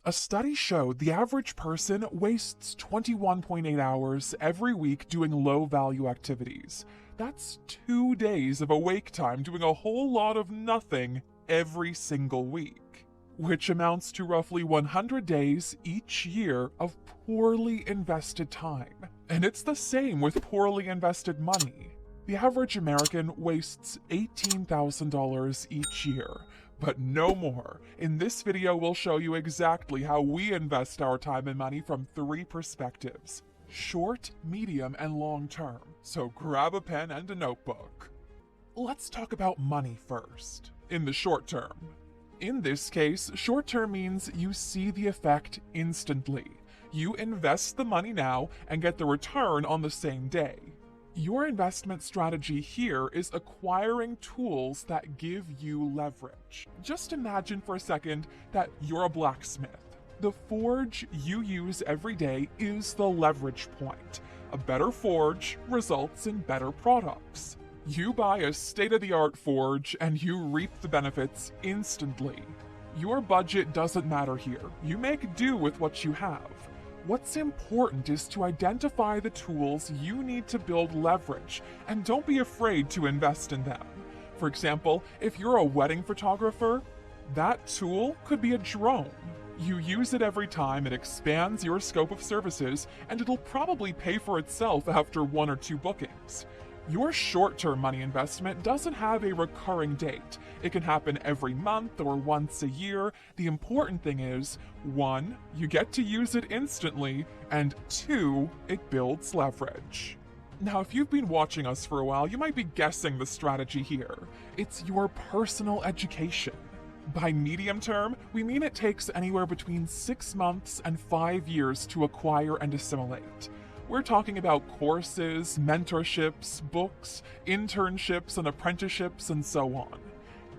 A study showed the average person wastes 21.8 hours every week doing low-value activities. That's 2 days of awake time doing a whole lot of nothing every single week, which amounts to roughly 100 days each year of poorly invested time. And it's the same with poorly invested money. The average American wastes $18,000 each year, but no more. In this video, we'll show you exactly how we invest our time and money from 3 perspectives: short, medium, and long term. So grab a pen and a notebook. Let's talk about money first. In the short term. In this case, short term means you see the effect instantly. You invest the money now and get the return on the same day. Your investment strategy here is acquiring tools that give you leverage. Just imagine for a second that you're a blacksmith. The forge you use every day is the leverage point. A better forge results in better products. You buy a state-of-the-art forge and you reap the benefits instantly. Your budget doesn't matter here. You make do with what you have. What's important is to identify the tools you need to build leverage, and don't be afraid to invest in them. For example, if you're a wedding photographer, that tool could be a drone. You use it every time, it expands your scope of services, and it'll probably pay for itself after 1 or 2 bookings. Your short-term money investment doesn't have a recurring date. It can happen every month or once a year. The important thing is, 1, you get to use it instantly, and 2, it builds leverage. Now, if you've been watching us for a while, you might be guessing the strategy here. It's your personal education. By medium term, we mean it takes anywhere between 6 months and 5 years to acquire and assimilate. We're talking about courses, mentorships, books, internships, and apprenticeships, and so on.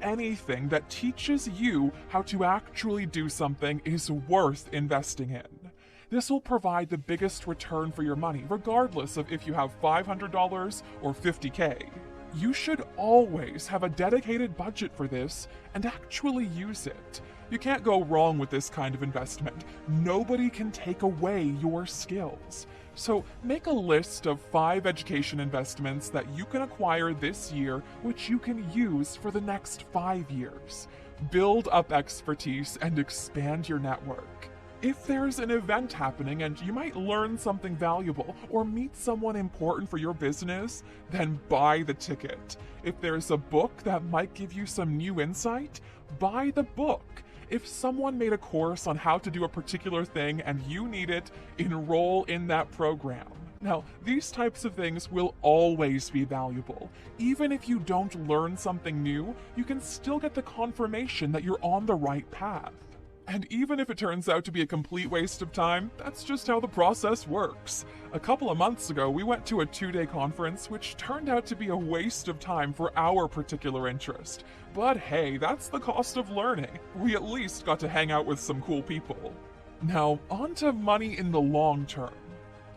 Anything that teaches you how to actually do something is worth investing in. This will provide the biggest return for your money, regardless of if you have $500 or $50K. You should always have a dedicated budget for this and actually use it. You can't go wrong with this kind of investment. Nobody can take away your skills. So make a list of 5 education investments that you can acquire this year, which you can use for the next 5 years. Build up expertise and expand your network. If there's an event happening and you might learn something valuable or meet someone important for your business, then buy the ticket. If there's a book that might give you some new insight, buy the book. If someone made a course on how to do a particular thing and you need it, enroll in that program. Now, these types of things will always be valuable. Even if you don't learn something new, you can still get the confirmation that you're on the right path. And even if it turns out to be a complete waste of time, that's just how the process works. A couple of months ago, we went to a 2-day conference, which turned out to be a waste of time for our particular interest. But hey, that's the cost of learning. We at least got to hang out with some cool people. Now, on to money in the long term.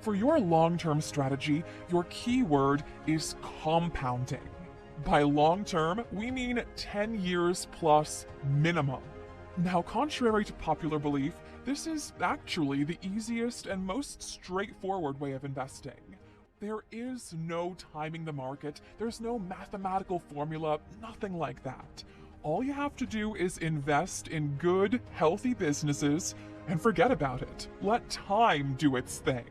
For your long-term strategy, your key word is compounding. By long term, we mean 10 years plus minimum. Now, contrary to popular belief, this is actually the easiest and most straightforward way of investing. There is no timing the market, there's no mathematical formula, nothing like that. All you have to do is invest in good, healthy businesses and forget about it. Let time do its thing.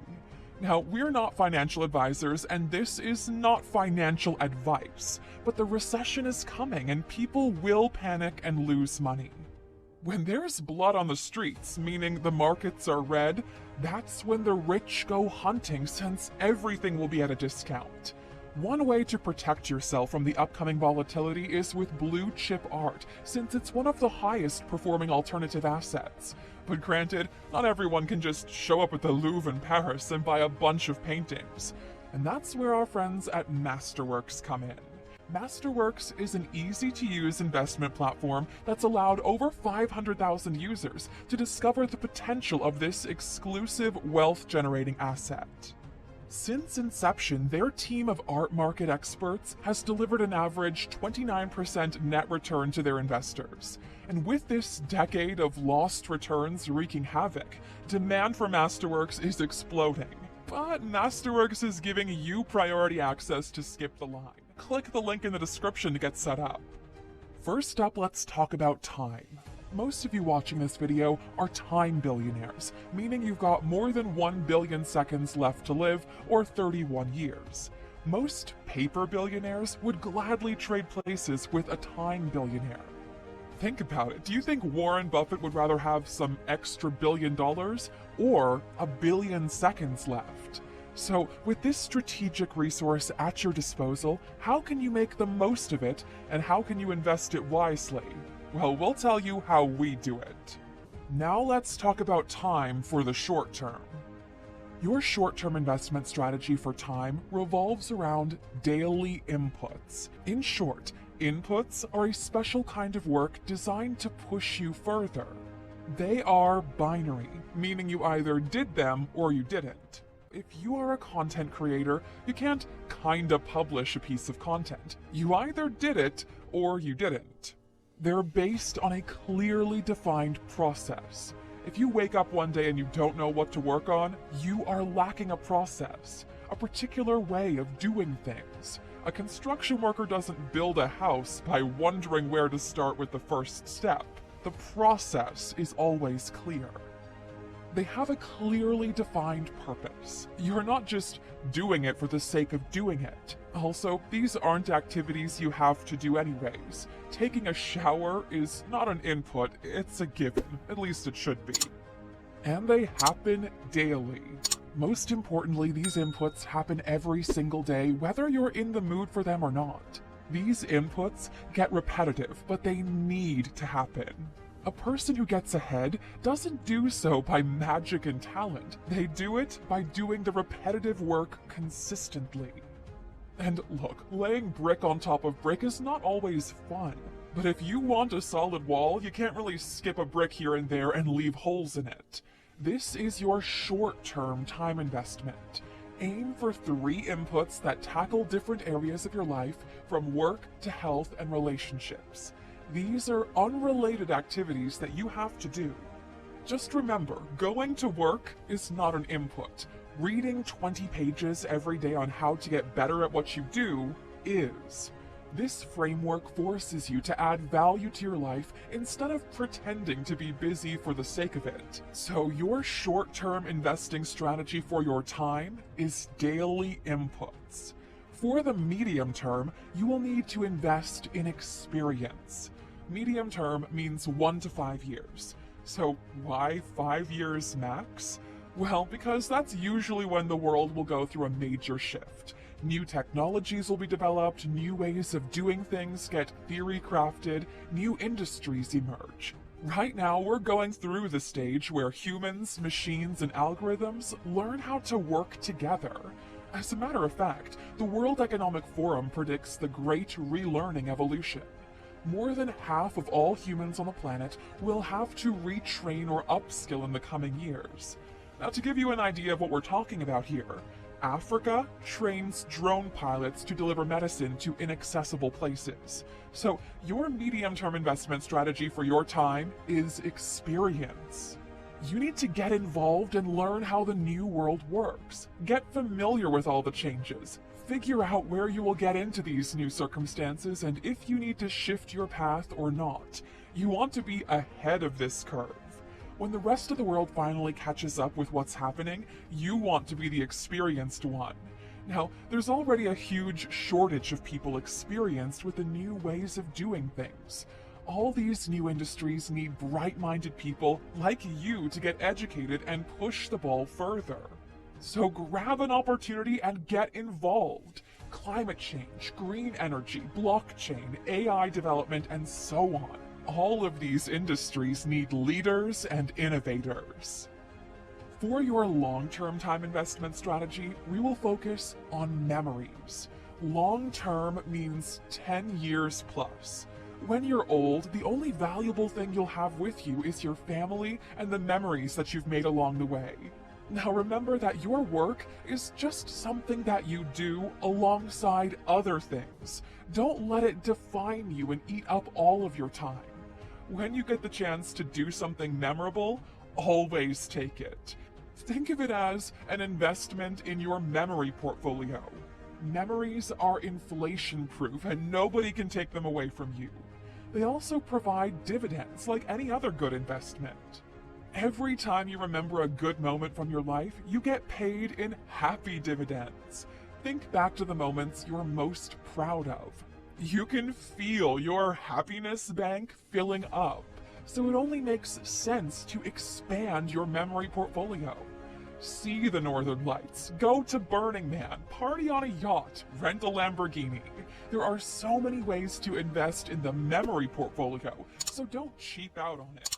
Now, we're not financial advisors, and this is not financial advice, but the recession is coming and people will panic and lose money. When there's blood on the streets, meaning the markets are red, that's when the rich go hunting, since everything will be at a discount. One way to protect yourself from the upcoming volatility is with blue chip art, since it's one of the highest performing alternative assets. But granted, not everyone can just show up at the Louvre in Paris and buy a bunch of paintings. And that's where our friends at Masterworks come in. Masterworks is an easy-to-use investment platform that's allowed over 500,000 users to discover the potential of this exclusive wealth-generating asset. Since inception, their team of art market experts has delivered an average 29% net return to their investors. And with this decade of lost returns wreaking havoc, demand for Masterworks is exploding. But Masterworks is giving you priority access to skip the line. Click the link in the description to get set up. First up, let's talk about time. Most of you watching this video are time billionaires, meaning you've got more than 1 billion seconds left to live, or 31 years. Most paper billionaires would gladly trade places with a time billionaire. Think about it. Do you think Warren Buffett would rather have some extra $1 billion or 1 billion seconds left? So, with this strategic resource at your disposal, how can you make the most of it, and how can you invest it wisely? Well, we'll tell you how we do it. Now let's talk about time for the short term. Your short-term investment strategy for time revolves around daily inputs. In short, inputs are a special kind of work designed to push you further. They are binary, meaning you either did them or you didn't. If you are a content creator, you can't kinda publish a piece of content. You either did it or you didn't. They're based on a clearly defined process. If you wake up one day and you don't know what to work on, you are lacking a process, a particular way of doing things. A construction worker doesn't build a house by wondering where to start with the first step. The process is always clear. They have a clearly defined purpose. You're not just doing it for the sake of doing it. Also, these aren't activities you have to do anyways. Taking a shower is not an input, it's a given. At least it should be. And they happen daily. Most importantly, these inputs happen every single day, whether you're in the mood for them or not. These inputs get repetitive, but they need to happen. A person who gets ahead doesn't do so by magic and talent. They do it by doing the repetitive work consistently. And look, laying brick on top of brick is not always fun. But if you want a solid wall, you can't really skip a brick here and there and leave holes in it. This is your short-term time investment. Aim for 3 inputs that tackle different areas of your life, from work to health and relationships. These are unrelated activities that you have to do. Just remember, going to work is not an input. Reading 20 pages every day on how to get better at what you do is. This framework forces you to add value to your life instead of pretending to be busy for the sake of it. So your short-term investing strategy for your time is daily inputs. For the medium term, you will need to invest in experience. Medium term means 1 to 5 years. So why 5 years max? Well, because that's usually when the world will go through a major shift. New technologies will be developed, new ways of doing things get theory crafted, new industries emerge. Right now, we're going through the stage where humans, machines, and algorithms learn how to work together. As a matter of fact, the World Economic Forum predicts the Great Relearning Evolution. More than half of all humans on the planet will have to retrain or upskill in the coming years. Now, to give you an idea of what we're talking about here, Africa trains drone pilots to deliver medicine to inaccessible places. So, your medium-term investment strategy for your time is experience. You need to get involved and learn how the new world works. Get familiar with all the changes. Figure out where you will get into these new circumstances and if you need to shift your path or not. You want to be ahead of this curve. When the rest of the world finally catches up with what's happening, you want to be the experienced one. Now, there's already a huge shortage of people experienced with the new ways of doing things. All these new industries need bright-minded people like you to get educated and push the ball further. So grab an opportunity and get involved. Climate change, green energy, blockchain, AI development, and so on. All of these industries need leaders and innovators. For your long-term time investment strategy, we will focus on memories. Long-term means 10 years plus. When you're old, the only valuable thing you'll have with you is your family and the memories that you've made along the way. Now remember that your work is just something that you do alongside other things. Don't let it define you and eat up all of your time. When you get the chance to do something memorable, always take it. Think of it as an investment in your memory portfolio. Memories are inflation-proof and nobody can take them away from you. They also provide dividends like any other good investment. Every time you remember a good moment from your life, you get paid in happy dividends. Think back to the moments you're most proud of. You can feel your happiness bank filling up, so it only makes sense to expand your memory portfolio. See the Northern Lights, go to Burning Man, party on a yacht, rent a Lamborghini. There are so many ways to invest in the memory portfolio, so don't cheap out on it.